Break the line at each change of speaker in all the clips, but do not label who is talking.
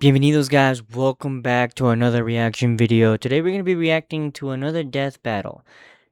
Bienvenidos guys, welcome back to another reaction video. Today we're going to be reacting to another death battle.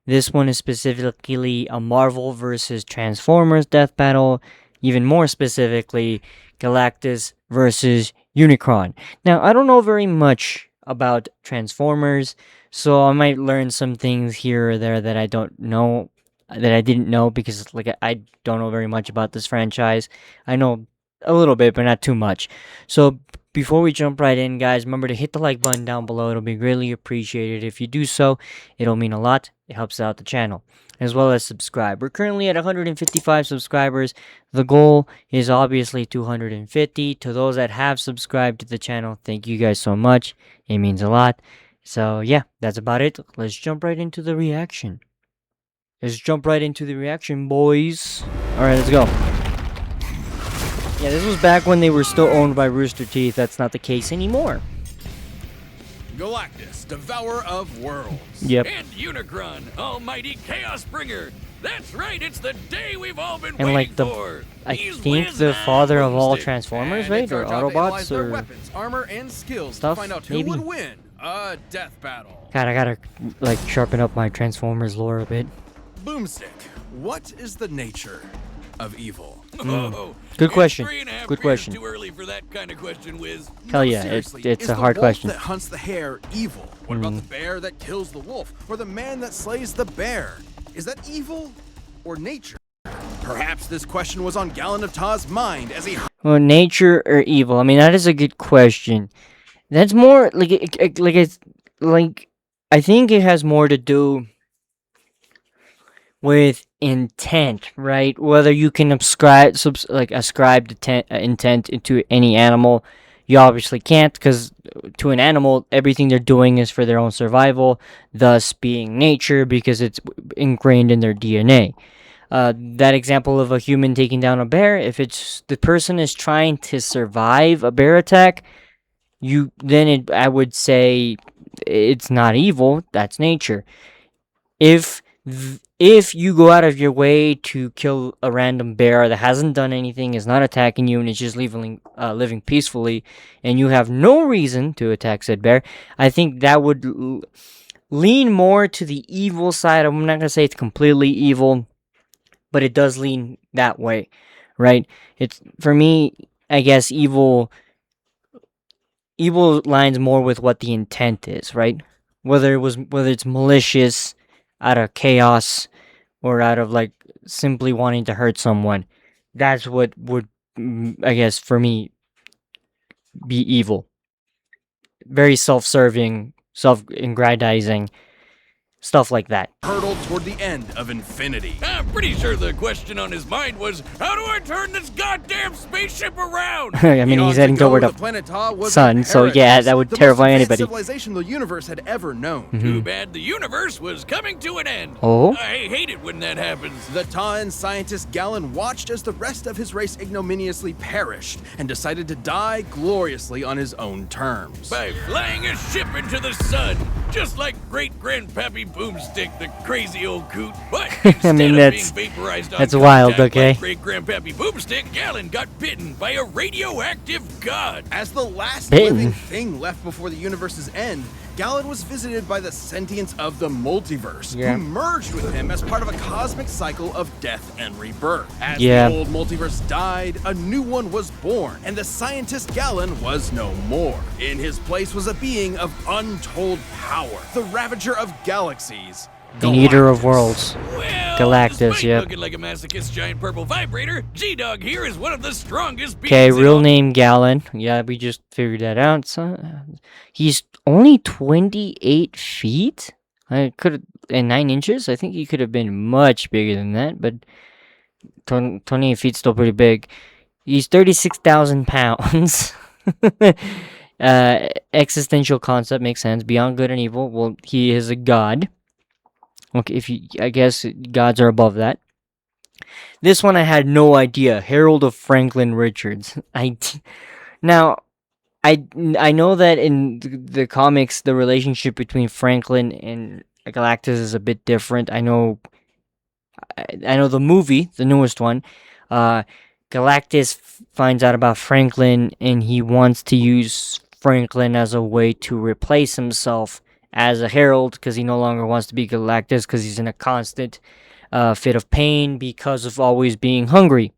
This one is specifically a Marvel versus Transformers death battle. Even more specifically, Galactus versus Unicron. Now, I don't know very much about Transformers, so I might learn some things here or there that I didn't know because I don't know very much about this franchise. I know a little bit, but not too much. So before we jump right in, guys, remember to hit the like button down below. It'll be greatly appreciated. If you do so, it'll mean a lot. It helps out the channel, as well as subscribe. We're currently at 155 subscribers. The goal is obviously 250. To those that have subscribed to the channel, thank you guys so much. It means a lot. So yeah, that's about it. Let's jump right into the reaction. Boys. Alright, let's go. Yeah, this was back when they were still owned by Rooster Teeth. That's not the case anymore.
Galactus, devourer of worlds.
Yep.
And Unicron, almighty chaos bringer. That's right, it's the day we've all been
And
waiting
like
for.
I think the father of all Transformers, right? Or Autobots,
their
or
weapons, armor, and skills
stuff,
to find out who
maybe?
would win a death battle.
God, I gotta like sharpen up my Transformers lore a bit.
Boomstick, what is the nature of evil?
Oh, good question. Good question.
Too early for that kind of question, Wiz.
Hell yeah,
Seriously,
it's
is
a hard
the wolf
question.
that hunts the hare evil? What about the bear that kills the wolf, or the man that slays the bear? Is that evil or nature? Perhaps this question was on Galen of Ta's mind as he.
Well, nature or evil? I mean, that is a good question. That's more like I think it has more to do with intent, right? Whether you can ascribe the intent into any animal. You obviously can't, because to an animal, everything they're doing is for their own survival, thus being nature, because it's ingrained in their DNA. That example of a human taking down a bear, if it's the person is trying to survive a bear attack, I would say it's not evil, that's nature. If you go out of your way to kill a random bear that hasn't done anything, is not attacking you, and is just living peacefully, and you have no reason to attack said bear, I think that would lean more to the evil side. I'm not going to say it's completely evil, but it does lean that way, right? It's, for me, I guess evil lines more with what the intent is, right? Whether it's malicious, out of chaos, or out of like simply wanting to hurt someone. That's what would, I guess, for me, be evil. Very self-serving, self-aggrandizing, stuff like that.
Hurtled toward the end of infinity. I'm pretty sure the question on his mind was, how do I turn this goddamn spaceship around?
I mean, he's heading toward the sun, so yeah, that would terrify anybody.
Civilization the universe had ever known. Too bad the universe was coming to an end.
Oh?
I hate it when that happens. The Ta'an scientist Galen watched as the rest of his race ignominiously perished and decided to die gloriously on his own terms. By flying a ship into the sun, just like great-grandpappy Boomstick, the crazy old coot. But
I mean, that's wild, okay?
Great-grandpappy Boomstick, Galen got bitten by a radioactive god. As the last living thing left before the universe's end, Galen was visited by the sentience of the multiverse, who merged with him as part of a cosmic cycle of death and rebirth. As the old multiverse died, a new one was born, and the scientist Galen was no more. In his place was a being of untold power, the Ravager of Galaxies,
the Eater of Worlds.
Well,
Galactus, yeah.
Looking like a masochist giant purple vibrator, G-Dog here is one of the strongest beings.
Okay, real name Galen. Yeah, we just figured that out. So, he's only 28 feet? I could have, and 9 inches? I think he could have been much bigger than that, but 28 feet still pretty big. He's 36,000 pounds. Existential concept makes sense. Beyond good and evil. Well, he is a god. Okay, I guess gods are above that. This one I had no idea. Herald of Franklin Richards. Now, I know that in the comics, the relationship between Franklin and Galactus is a bit different. I know the movie, the newest one, Galactus finds out about Franklin, and he wants to use Franklin as a way to replace himself as a herald, because he no longer wants to be Galactus, because he's in a constant fit of pain because of always being hungry.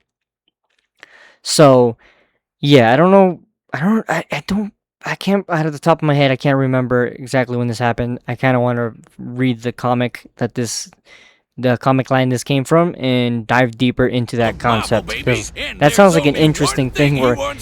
So, yeah, I don't know. I can't, out of the top of my head, I can't remember exactly when this happened. I kind of want to read the comic the comic line this came from, and dive deeper into that concept, because that sounds like an interesting thing where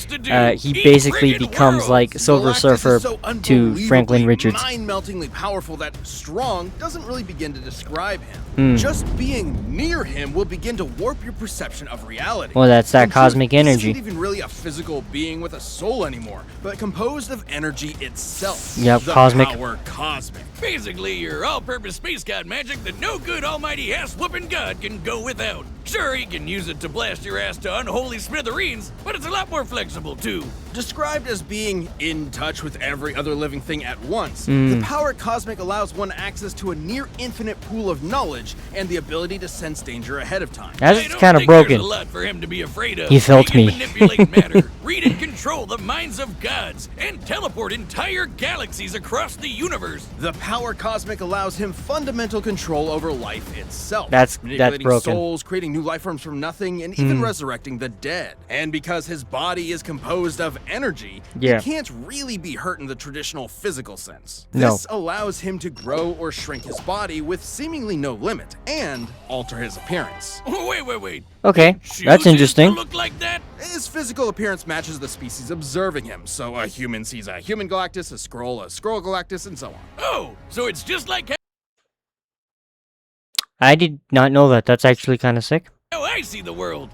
he basically becomes like Silver Surfer to Franklin Richards.
Mind-meltingly powerful that strong doesn't really begin to describe him. Just being near him will begin to warp your perception of reality.
Well, that's that cosmic energy.
He isn't even really a physical being with a soul anymore, but composed of energy itself.
Yep,
the
cosmic.
Power cosmic. Basically, your all-purpose space god magic that no good almighty ass-whooping god can go without. Sure, he can use it to blast your ass to unholy smithereens, but it's a lot more flexible, too. Described as being in touch with every other living thing at once, the power cosmic allows one access to a near-infinite pool of knowledge and the ability to sense danger ahead of time.
That's kind of broken.
There's a lot for him to be afraid of.
He felt me.
Manipulate matter, read and control the minds of gods, and teleport entire galaxies across the universe. The power cosmic allows him fundamental control over life itself.
That's broken.
Souls, creating new life forms from nothing, and even resurrecting the dead. And because his body is composed of energy, he can't really be hurt in the traditional physical sense. This allows him to grow or shrink his body with seemingly no limit, and alter his appearance. Wait.
Okay, that's interesting.
Look like that? His physical appearance matches the species observing him, so a human sees a human Galactus, a Skrull Galactus, and so on. Oh, so it's just like
I did not know that. That's actually kind of sick.
how I see the world.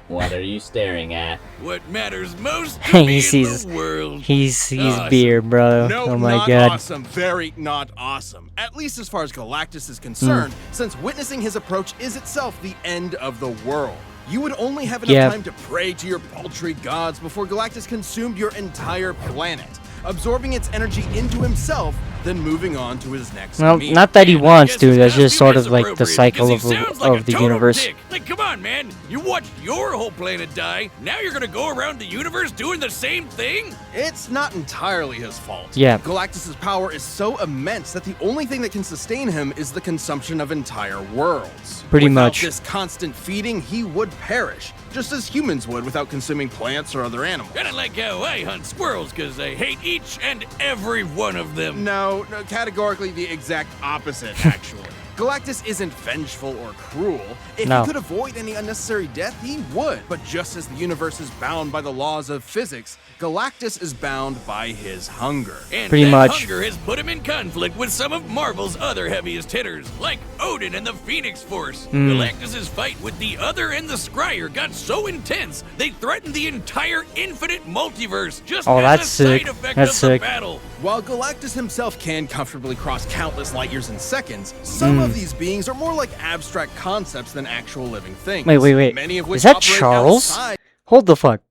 What are you staring at?
What matters most to me in the world.
He sees
Awesome.
beer, bro.
No,
oh my
not
god.
Awesome. Very not awesome. At least as far as Galactus is concerned, since witnessing his approach is itself the end of the world. You would only have enough time to pray to your paltry gods before Galactus consumed your entire planet, absorbing its energy into himself, then moving on to his next meal.
Not that he wants to, that's just sort of like the cycle of the universe.
Dick. Like, come on, man. You watched your whole planet die. Now you're gonna go around the universe doing the same thing? It's not entirely his fault.
Yeah.
Galactus's power is so immense that the only thing that can sustain him is the consumption of entire worlds.
Pretty
Without
much.
this constant feeding, he would perish, just as humans would without consuming plants or other animals. Kinda like how I hunt squirrels, because I hate each and every one of them. No, categorically the exact opposite, actually. Galactus isn't vengeful or cruel. If he could avoid any unnecessary death, he would. But just as the universe is bound by the laws of physics, Galactus is bound by his hunger. And
Pretty much.
Hunger has put him in conflict with some of Marvel's other heaviest hitters, like Odin and the Phoenix Force. Galactus's fight with the Other and the Scryer got so intense, they threatened the entire infinite multiverse just as a side effect of the battle. While Galactus himself can comfortably cross countless light years in seconds, some of these beings are more like abstract concepts than actual living things.
Wait.
Many of which
is that
operate
Charles?
outside.
Hold the fuck.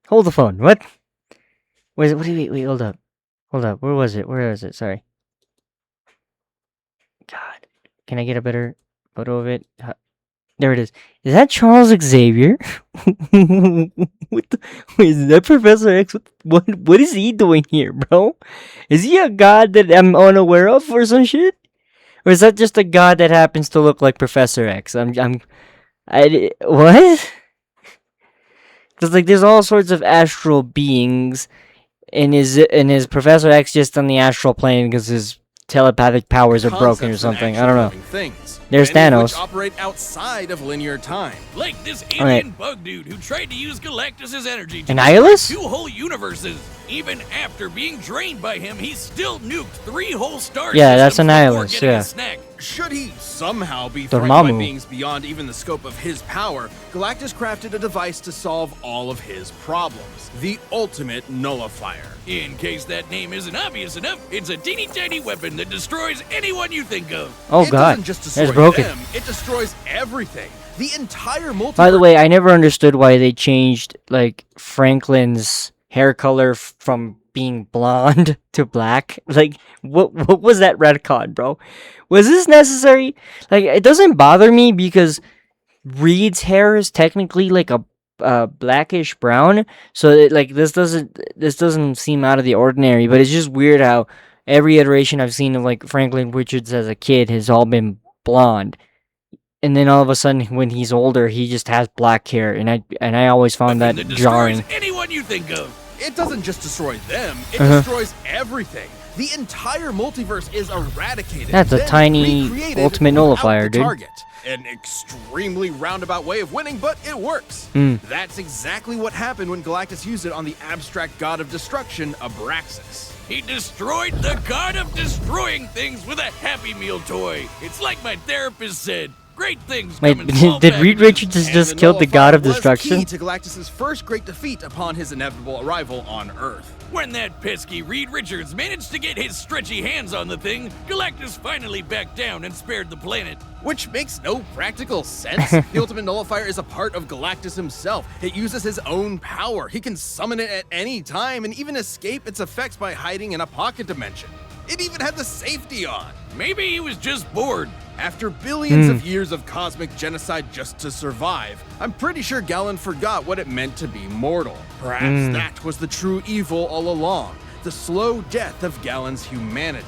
Hold the phone. What? Wait, hold up. Where was it? Sorry. God. Can I get a better photo of it? There it is. Is that Charles Xavier? Wait, is that Professor X? What is he doing here, bro? Is he a god that I'm unaware of or some shit? Or is that just a god that happens to look like Professor X? What? Because like there's all sorts of astral beings, and is Professor X just on the astral plane because his telepathic powers are broken or something? I don't know. There's Thanos.
Which operate outside of linear time. Like this alien bug dude who tried to use Galactus's energy to
Annihilus?
2 whole universes. Even after being drained by him, he still nuked 3 whole stars.
Yeah, that's Annihilus, yeah.
Should he somehow be threatened by beings beyond even the scope of his power, Galactus crafted a device to solve all of his problems. The ultimate nullifier. In case that name isn't obvious enough, it's a teeny tiny weapon that destroys anyone you think of.
Oh god, that's broken.
It destroys everything. The entire multiverse.
By the way, I never understood why they changed like Franklin's hair color from being blonde to black. Like, what was that retcon, bro? Was this necessary? Like, it doesn't bother me because Reed's hair is technically like a blackish brown. So like this doesn't seem out of the ordinary, but it's just weird how every iteration I've seen of like Franklin Richards as a kid has all been blonde, and then all of a sudden when he's older he just has black hair, and I always found that jarring.
Anyone you think of. It doesn't just destroy them, it destroys everything. The entire multiverse is eradicated.
That's a tiny ultimate nullifier, dude.
Target. An extremely roundabout way of winning, but it works. That's exactly what happened when Galactus used it on the abstract god of destruction, Abraxas. He destroyed the god of destroying things with a Happy Meal toy. It's like my therapist said. Great things.
Wait, did Reed Richards just kill the god of destruction?
Key to Galactus's first great defeat upon his inevitable arrival on Earth. When that pesky Reed Richards managed to get his stretchy hands on the thing, Galactus finally backed down and spared the planet. Which makes no practical sense. The Ultimate Nullifier is a part of Galactus himself. It uses his own power. He can summon it at any time and even escape its effects by hiding in a pocket dimension. It even had the safety on. Maybe he was just bored. After billions of years of cosmic genocide just to survive, I'm pretty sure Galen forgot what it meant to be mortal. Perhaps that was the true evil all along, the slow death of Galen's humanity.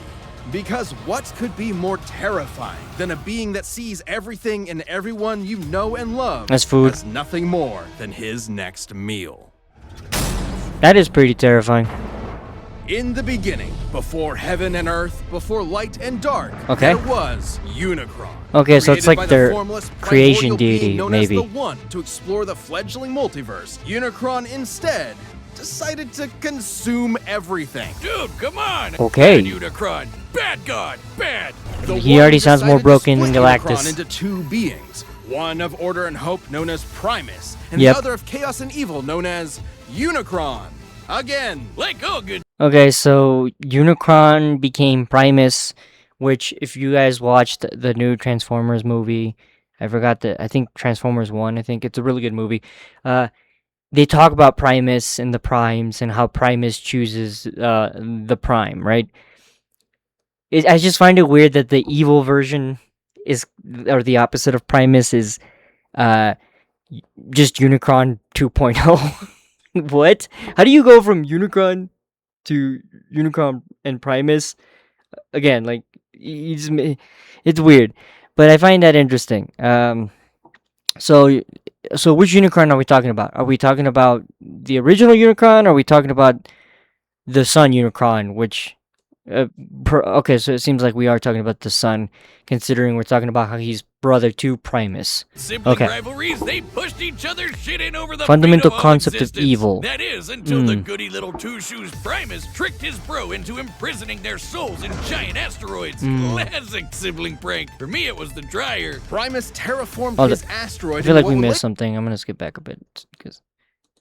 Because what could be more terrifying than a being that sees everything and everyone you know and love
as food,
as nothing more than his next meal?
That is pretty terrifying.
In the beginning, before heaven and earth, before light and dark,
there
was Unicron.
Okay, so it's like their creation deity,
known
maybe.
As the one to explore the fledgling multiverse. Unicron instead decided to consume everything. Dude, come on!
Okay.
Bad Unicron, bad god, bad.
He already sounds more broken than Galactus.
Unicron into two beings, one of order and hope known as Primus, and the other of chaos and evil known as Unicron. Again, like all good.
Okay, so Unicron became Primus, which if you guys watched the new Transformers movie, I think Transformers 1, I think it's a really good movie. They talk about Primus and the Primes and how Primus chooses the Prime, right? I just find it weird that the evil version is, or the opposite of Primus is just Unicron 2.0. What? How do you go from Unicron to Unicron and Primus? Again, like, it's weird. But I find that interesting. So which Unicron are we talking about? Are we talking about the original Unicron? Or are we talking about the Sun Unicron, which... okay, so it seems like we are talking about the Sun, considering we're talking about how he's brother to Primus.
Sibling rivalries, they pushed each other's shit in over the
fundamental concept of evil.
That is, until the goody little two-shoes Primus tricked his bro into imprisoning their souls in giant asteroids. Classic sibling prank. For me, it was the dryer. Primus terraformed his asteroid.
I feel like we missed something. I'm gonna skip back a bit because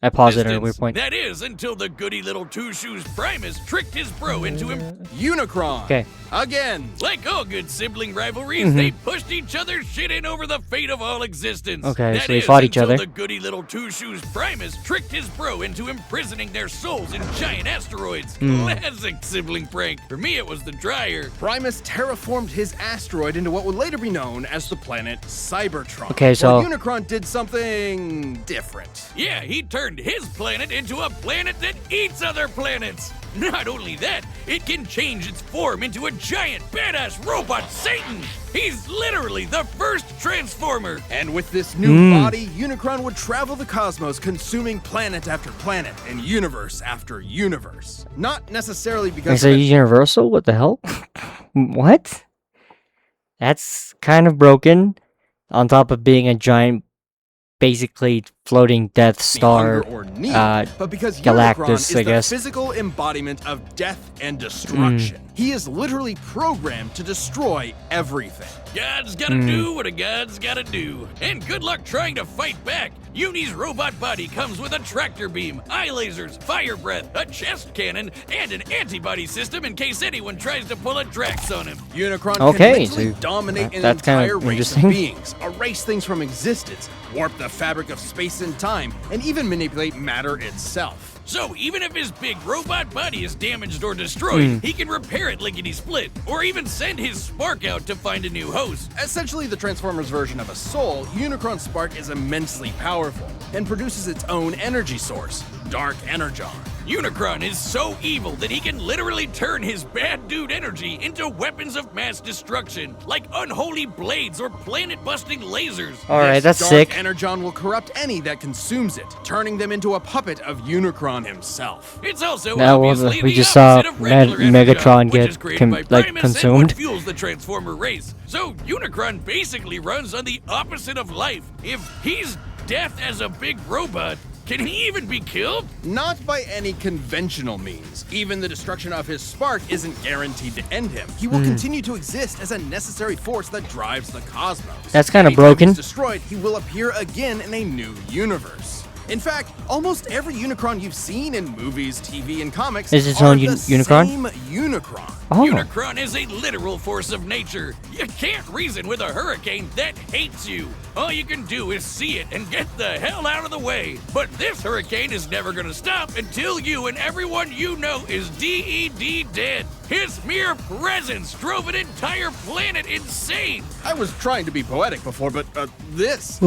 I paused it at a weird point.
That is, until the goody little two-shoes Primus tricked his bro into Unicron.
Okay.
Again, like all good sibling rivalries, they pushed each other's shit in over the fate of all existence.
Okay, so they fought each other.
The goody little two-shoes Primus tricked his bro into imprisoning their souls in giant asteroids. Classic sibling prank. For me, it was the dryer. Primus terraformed his asteroid into what would later be known as the planet Cybertron.
Okay, so
Unicron did something different. Yeah, he turned his planet into a planet that eats other planets. Not only that, it can change its form into a giant badass robot Satan. He's literally the first Transformer. And with this new body, Unicron would travel the cosmos, consuming planet after planet and universe after universe. Not necessarily because
is it universal? What the hell? What? That's kind of broken. On top of being a giant, basically floating Death Star,
or need, but because
Galactus,
is
I guess.
The physical embodiment of death and destruction. He is literally programmed to destroy everything. God's gotta do what a god's gotta do. And good luck trying to fight back. Uni's robot body comes with a tractor beam, eye lasers, fire breath, a chest cannon, and an antibody system in case anyone tries to pull a Drax on him. Unicron can literally dominate an entire race of beings, erase things from existence, warp the fabric of space space and time, and even manipulate matter itself.
So even if his big robot body is damaged or destroyed, he can repair it lickety-split, or even send his spark out to find a new host.
Essentially the Transformers version of a soul, Unicron's spark is immensely powerful and produces its own energy source, Dark Energon.
Unicron is so evil that he can literally turn his bad dude energy into weapons of mass destruction, like unholy blades or planet-busting lasers.
Alright, that's
Dark
sick.
Energon will corrupt any that consumes it, turning them into a puppet of Unicron himself.
It's also
Now
obviously
we
the
just saw
opposite of regular
Megatron
Energon, which
get
is created by Primus
consumed.
and what fuels the Transformer race. So Unicron basically runs on the opposite of life. If he's death as a big robot, can he even be killed?
Not by any conventional means. Even the destruction of his spark isn't guaranteed to end him. He will continue to exist as a necessary force that drives the cosmos.
That's kind of
Anytime
broken.
he's destroyed, he will appear again in a new universe. In fact, almost every Unicron you've seen in movies, TV, and comics
Is its
are
own
the
Unicron?
same Unicron.
Oh.
Unicron is a literal force of nature. You can't reason with a hurricane that hates you. All you can do is see it and get the hell out of the way. But this hurricane is never gonna stop until you and everyone you know is DED dead. His mere presence drove an entire planet insane.
I was trying to be poetic before, but this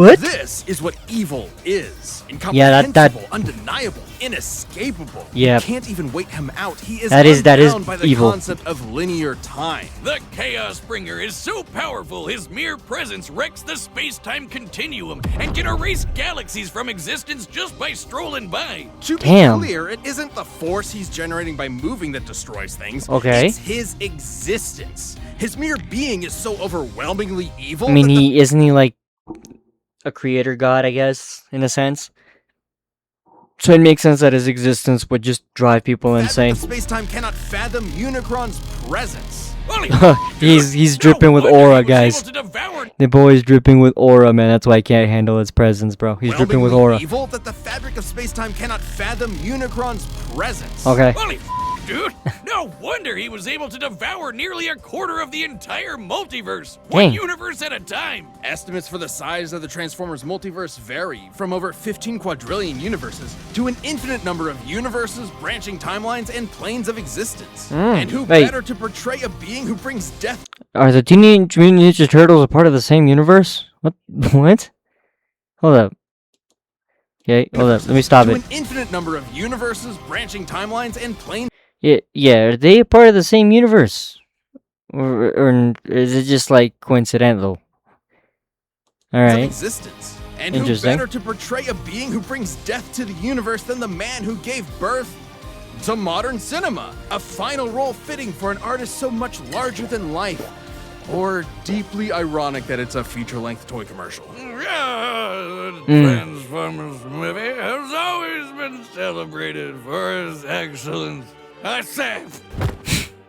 is what evil is.
Yeah, that-
Incomprehensible, undeniable, inescapable.
Yeah.
You can't even wait him out. He is
That is
unbound by the
evil.
concept of linear time.
The Chaos Bringer is so powerful, his mere presence wrecks the space-time continuum and can erase galaxies from existence just by strolling by.
To be
Damn.
clear, it isn't the force he's generating by moving that destroys things.
Okay.
It's his existence. His mere being is so overwhelmingly evil.
I mean,
that the
isn't he like a creator god, I guess, in a sense? So it makes sense that his existence would just drive people
fabric
insane.
of space-time cannot fathom Unicron's presence.
Holy
He's
no
dripping with
wonder he
aura,
was
guys.
able to devour
The boy's dripping with aura, man. That's why I can't handle his presence, bro. He's dripping with
Overwhelmingly
aura.
evil that the fabric of space-time cannot fathom Unicron's presence.
Okay.
Holy dude! No wonder he was able to devour nearly a quarter of the entire multiverse, one
Dang.
universe at a time.
Estimates for the size of the Transformers multiverse vary from over 15 quadrillion universes to an infinite number of universes, branching timelines, and planes of existence. And who
wait.
better to portray a being who brings death
Are the Teenage Mutant Ninja Turtles a part of the same universe? What? What? Hold up. Okay, hold up. Let me stop
to
it.
an infinite number of universes, branching timelines, and planes
Yeah, are they a part of the same universe? Or is it just like coincidental?
of
Alright.
existence. And who
Interesting.
better to portray a being who brings death to the universe than the man who gave birth to modern cinema? A final role fitting for an artist so much larger than life. Or deeply ironic that it's a feature-length toy commercial.
The Transformers movie has always been celebrated for its excellence. I say,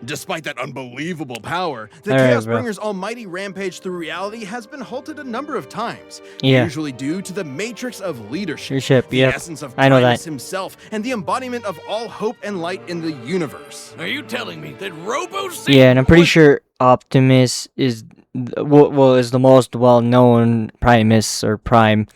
Despite that unbelievable power, the
All right,
Chaos
bro.
Bringer's almighty rampage through reality has been halted a number of times.
Yeah.
Usually due to the matrix of leadership.
Leadership,
the
yep.
essence of
I know
Primus
that.
himself, and the embodiment of all hope and light in the universe.
are you telling me that Robo
Yeah, and I'm pretty sure Optimus is is the most well-known Primus or Prime.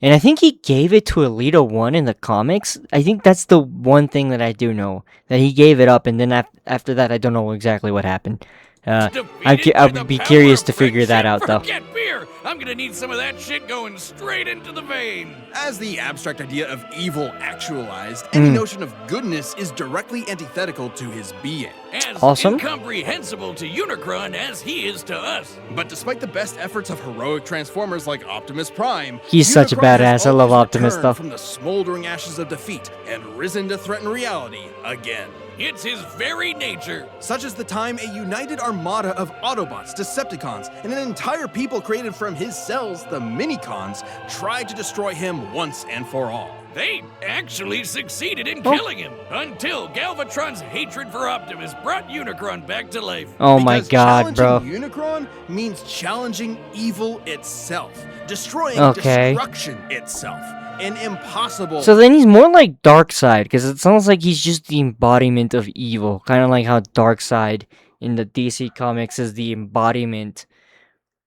And I think he gave it to Alita 1 in the comics. I think that's the one thing that I do know. That he gave it up, and then after that, I don't know exactly what happened. I would be curious to figure that out, though.
Forget beer. I'm gonna need some of that shit going straight into the vein.
As the abstract idea of evil actualized, any notion of goodness is directly antithetical to his being.
As
Awesome.
incomprehensible to Unicron as he is to us.
But despite the best efforts of heroic Transformers like Optimus Prime,
He's such a
Unicron has
badass. I love
always
Optimus,
returned
though.
from the smoldering ashes of defeat and risen to threaten reality again.
It's his very nature.
Such as the time a united armada of Autobots, Decepticons, and an entire people created from his cells, the Minicons, tried to destroy him once and for all.
They actually succeeded in killing him until Galvatron's hatred for Optimus brought Unicron back to life.
Oh my
Because
god, bro.
challenging Unicron means challenging evil itself, destroying
Okay.
destruction itself. An impossible.
So then he's more like Darkseid, because it sounds like he's just the embodiment of evil. Kind of like how Darkseid in the DC comics is the embodiment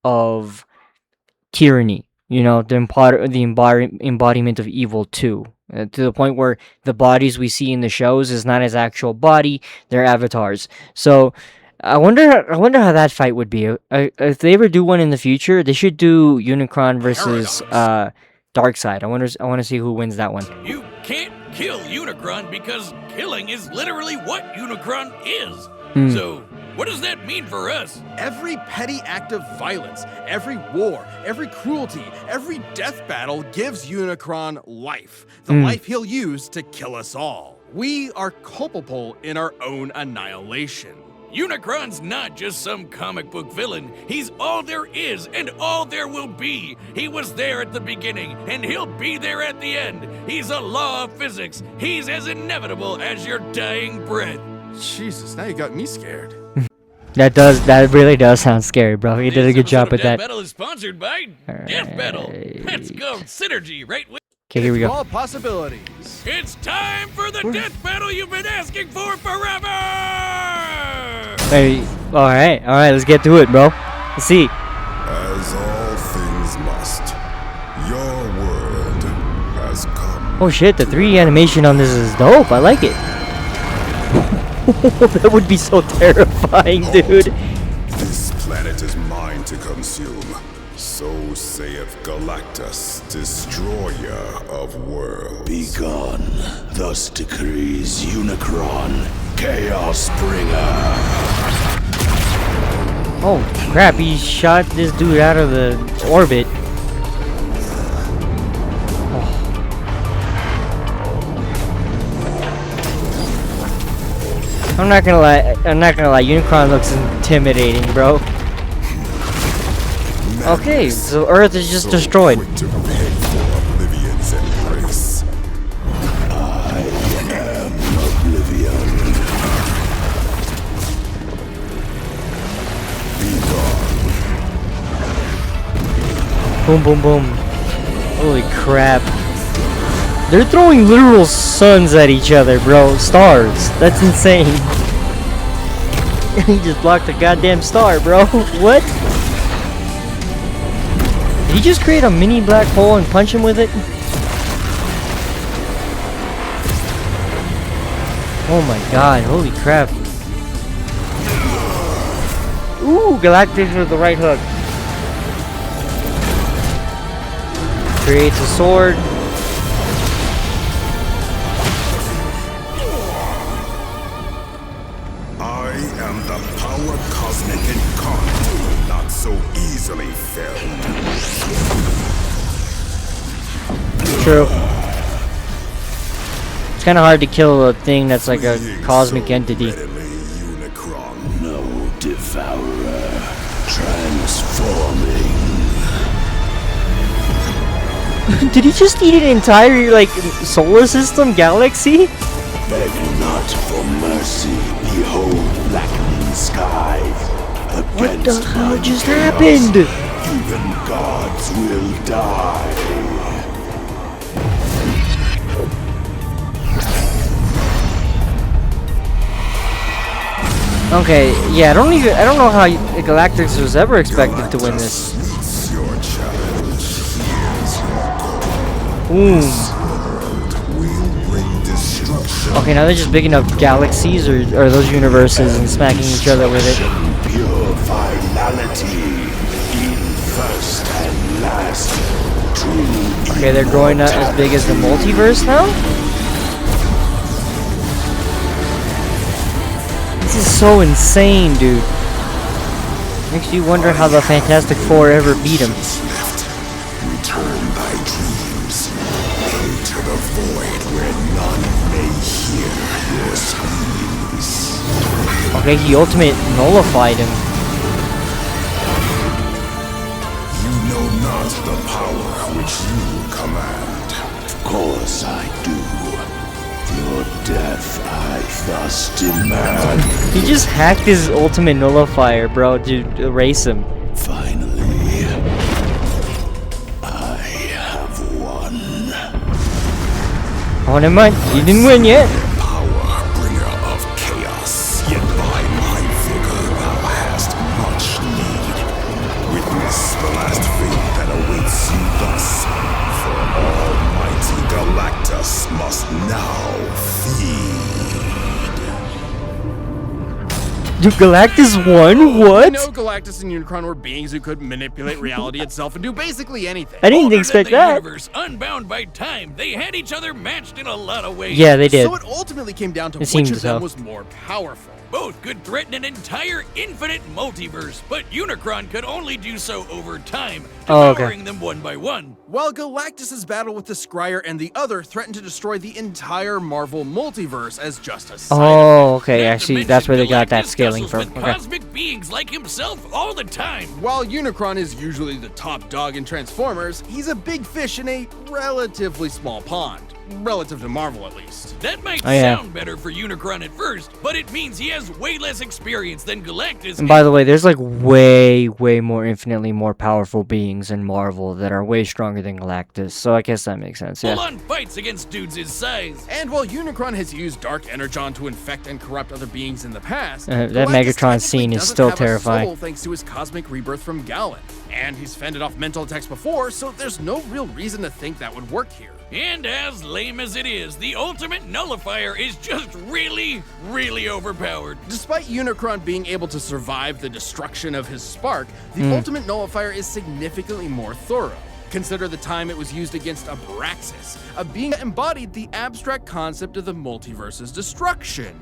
of tyranny. You know, the embodiment of evil too. To the point where the bodies we see in the shows is not his actual body; they're avatars. So, I wonder how that fight would be. If they ever do one in the future, they should do Unicron versus Darkseid. I want to see who wins that one.
You can't kill Unicron because killing is literally what Unicron is. So, what does that mean for us?
Every petty act of violence, every war, every cruelty, every death battle gives Unicron life. The life he'll use to kill us all. We are culpable in our own annihilation.
Unicron's not just some comic book villain. He's all there is and all there will be. He was there at the beginning and he'll be there at the end. He's a law of physics. He's as inevitable as your dying breath.
Jesus, now you got me scared.
That really does sound scary, bro. You did a good job with that.
Death Battle is sponsored by Death Battle. That's called synergy, right?
Okay, here we go.
All possibilities.
It's time for the Death Battle you've been asking for forever!
Hey, all right, let's get to it, bro. Let's see.
As all things must, your world has come.
Oh shit, the 3D animation on this is dope. I like it. That would be so terrifying, dude.
This planet is mine to consume. So saith Galactus, destroyer of worlds.
Begone, thus decrees Unicron, Chaos Bringer.
Oh crap, he shot this dude out of the orbit. I'm not gonna lie, Unicron looks intimidating, bro. Okay, so Earth is just destroyed.
Quick to pay for Oblivion's embrace.
I am Oblivion. Begone.
Boom, boom, boom. Holy crap. They're throwing literal suns at each other, bro. Stars. That's insane. He just blocked a goddamn star, bro. What? Did he just create a mini black hole and punch him with it? Oh my god, holy crap. Ooh, Galactus with the right hook. Creates a sword.
I am the power cosmic incarnate, not so easily felled.
True. It's kind of hard to kill a thing that's like a cosmic entity.
Unicron.
No devourer, transforming.
Did he just eat an entire, like, solar system galaxy?
Beg not for mercy, behold blackening sky.
What the hell
my
just
chaos,
happened?
Even gods will die.
Okay, yeah, I don't know how Galactus was ever expected to win this.
Meets your challenge. Here's your goal.
Boom.
We'll bring destruction.
Okay, now they're just picking up galaxies or those universes and smacking each other with it.
Pure finality, in first and last. True.
Okay, they're growing up as big as the multiverse now? This is so insane, dude. Makes you wonder how the Fantastic Four ever beat him.
Return thy dreams into the void where none may hear your screams.
Okay, he ultimate nullified him.
You know not the power which you command.
Of course I do. Your death I thus demand.
He just hacked his ultimate nullifier, bro, to erase him.
Finally, I have won.
Oh, never mind. You didn't win yet.
Power bringer of chaos. Yet by my vigor thou hast much need. Witness the last fate that awaits you
Dude, Galactus won?
We
What?
know Galactus and Unicron were beings who could manipulate reality itself and do basically anything.
I didn't
Older
expect
than the
that.
universe, unbound by time, they had each other matched in a lot of ways.
Yeah, they did.
So it ultimately came down to
It
which
seemed
of them
so.
was more powerful.
Both could threaten an entire infinite multiverse, but Unicron could only do so over time,
Oh, okay.
devouring them one by one.
While Galactus' battle with the Scryer and the other threatened to destroy the entire Marvel multiverse as just a side
Oh, okay.
Not to
Actually,
mention
that's where they got that
Galactus
scaling
tussles
from.
with
Okay.
cosmic beings like himself all the time.
While Unicron is usually the top dog in Transformers, he's a big fish in a relatively small pond. Relative to Marvel, at least.
That might
Oh, yeah.
sound better for Unicron at first, but it means he has way less experience than Galactus.
And by the way, there's like way more, infinitely more powerful beings in Marvel that are way stronger than Galactus. So I guess that makes sense. Yeah.
Full-on fights against dudes his size.
And while Unicron has used Dark Energon to infect and corrupt other beings in the past,
That
Galactus
Megatron
technically
scene is
doesn't
still
have a
terrifying.
soul thanks to his cosmic rebirth from Galen. And he's fended off mental attacks before, so there's no real reason to think that would work here.
And as lame as it is, the ultimate nullifier is just really overpowered.
Despite Unicron being able to survive the destruction of his spark, the ultimate nullifier is significantly more thorough. Consider the time it was used against Abraxas, a being that embodied the abstract concept of the multiverse's destruction.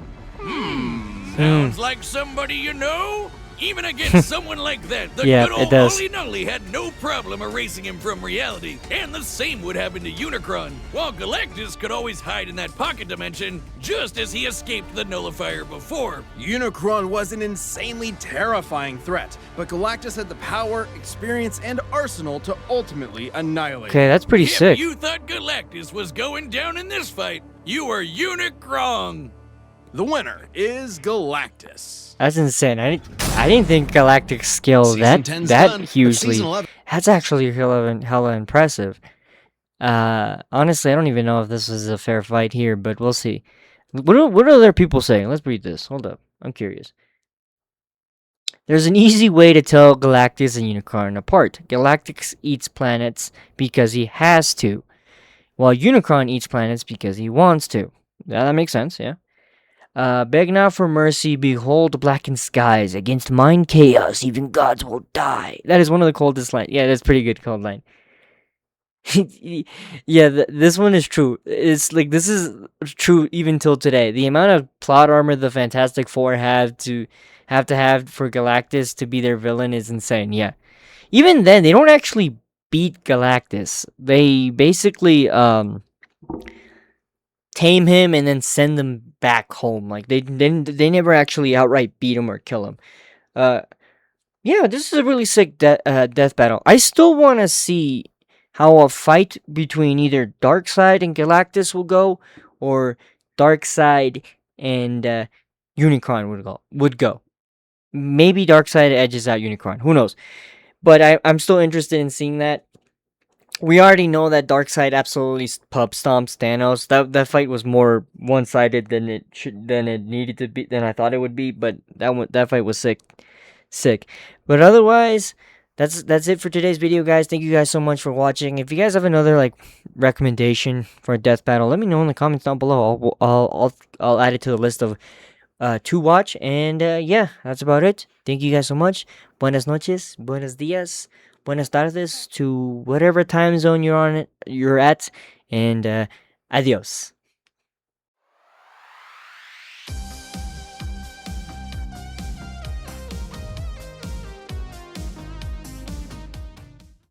Sounds like somebody you know? Even against someone like that, the
Yeah,
good
it
old
does.
Ollie Nully had no problem erasing him from reality. And the same would happen to Unicron, while Galactus could always hide in that pocket dimension, just as he escaped the nullifier before.
Unicron was an insanely terrifying threat, but Galactus had the power, experience, and arsenal to ultimately annihilate
Okay, that's pretty
If
sick.
you thought Galactus was going down in this fight, you were Unicron.
The winner is Galactus.
That's insane. I didn't think Galactic skill
Season
that
10's done, but
hugely.
season 11
That's actually hella impressive. Honestly, I don't even know if this is a fair fight here, but we'll see. What are other people saying? Let's read this. Hold up. I'm curious. There's an easy way to tell Galactus and Unicron apart. Galactus eats planets because he has to, while Unicron eats planets because he wants to. Yeah, that makes sense, yeah. Beg now for mercy, behold blackened skies. Against mind chaos, even gods will die. That is one of the coldest lines. Yeah, that's pretty good cold line. Yeah, this one is true. It's like, this is true even till today. The amount of plot armor the Fantastic Four have for Galactus to be their villain is insane, yeah. Even then, they don't actually beat Galactus. They basically, tame him and then send him back home. Like, they never actually outright beat him or kill him. Yeah, this is a really sick death battle. I still want to see how a fight between either Darkseid and Galactus will go, or Darkseid and Unicron would go. Maybe Darkseid edges out Unicron. Who knows? But I'm still interested in seeing that. We already know that Darkseid absolutely pub stomps Thanos. That fight was more one-sided than it needed to be, than I thought it would be. But that fight was sick. But otherwise, that's it for today's video, guys. Thank you guys so much for watching. If you guys have another recommendation for a death battle, let me know in the comments down below. I'll add it to the list of to watch. And yeah, that's about it. Thank you guys so much. Buenas noches, buenos dias, buenas tardes to whatever time zone you're at, and adios.